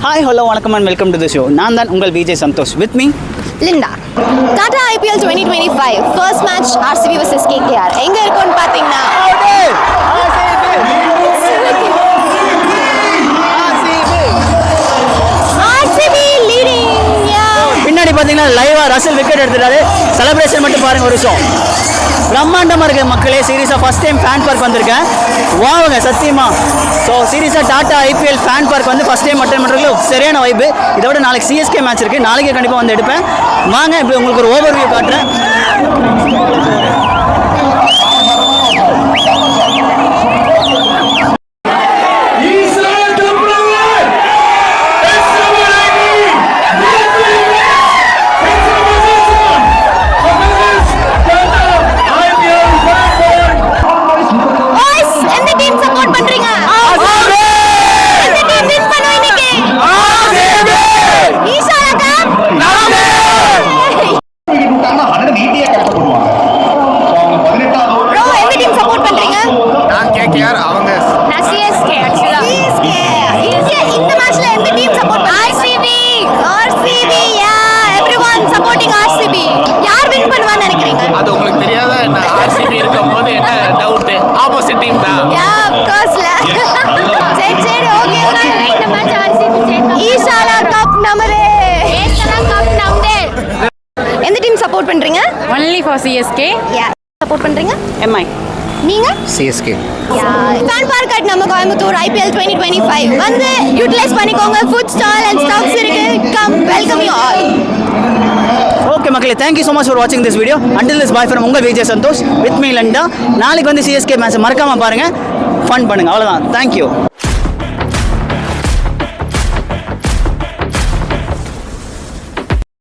Hi, hello, வணக்கம் and welcome to the show. நான் தான் உங்கள் Vijay Santhosh. With me, Linda. Tata IPL 2025 first match RCB vs KKR. எங்க இருக்குன்னு பாத்தீங்கன்னா RCB leading. பின்னாடி பார்த்தீங்கன்னா லைவா ரசல் விக்கெட் எடுத்துட்டாரு. செலிப்ரேஷன் மட்டும் பாருங்க ஒரு விஷயம். பிரம்மாண்டமாக இருக்க மக்களே, சீரியஸாக ஃபஸ்ட் டைம் ஃபேன் பார்க் வந்திருக்கேன். வாங்க சத்தியமா. ஸோ சீரியஸாக டாட்டா ஐபிஎல் ஃபேன் பார்க் வந்து ஃபஸ்ட் டைம் அட்டன் பண்ணுறதுல சரியான வைப்பு. இதோட நாளைக்கு சிஎஸ்கே மேட்ச் இருக்குது, நாளைக்கே கண்டிப்பாக வந்து எடுப்பேன். வாங்க இப்போ உங்களுக்கு ஒரு ஓவர் வியூ காட்டுறேன். அது உங்களுக்கு தெரியாதா என்ன? ஆர்சிபி இருக்கும்போது என்ன டவுட்? ஆப்போசிட் டீம் தான். யா ஆஃப் கோர்ஸ்ல. சரி ஓகே இந்த மேட்ச் ஆர்சிபி ஜெயிக்கும். ஈஷாலா கப் நமதே. ஈஷாலா கப் நமதே. எந்த டீம் சப்போர்ட் பண்றீங்க? Only for CSK. Yeah support பண்றீங்க? MI. நீங்க? CSK. Yeah fan park at நம்ம கோயம்புத்தூர் IPL 2025 வந்து யூட்டிலைஸ் பண்ணிக்கோங்க. ஃபுட் ஸ்டால் அண்ட் ஸ்டாக்ஸ் இருக்கு. Come welcome you all. Okay மக்களே, தேங்க்யூ ஸோ மச் ஃபார் வாட்சிங் this video. Until this bye from உங்கள் Vijay Santhosh. With me லண்டா. நாளைக்கு வந்து சிஎஸ்கே மேட்ச் மறக்காமல் பாருங்கள், ஃபன் பண்ணுங்கள். அவ்வளோதான். தேங்க்யூ.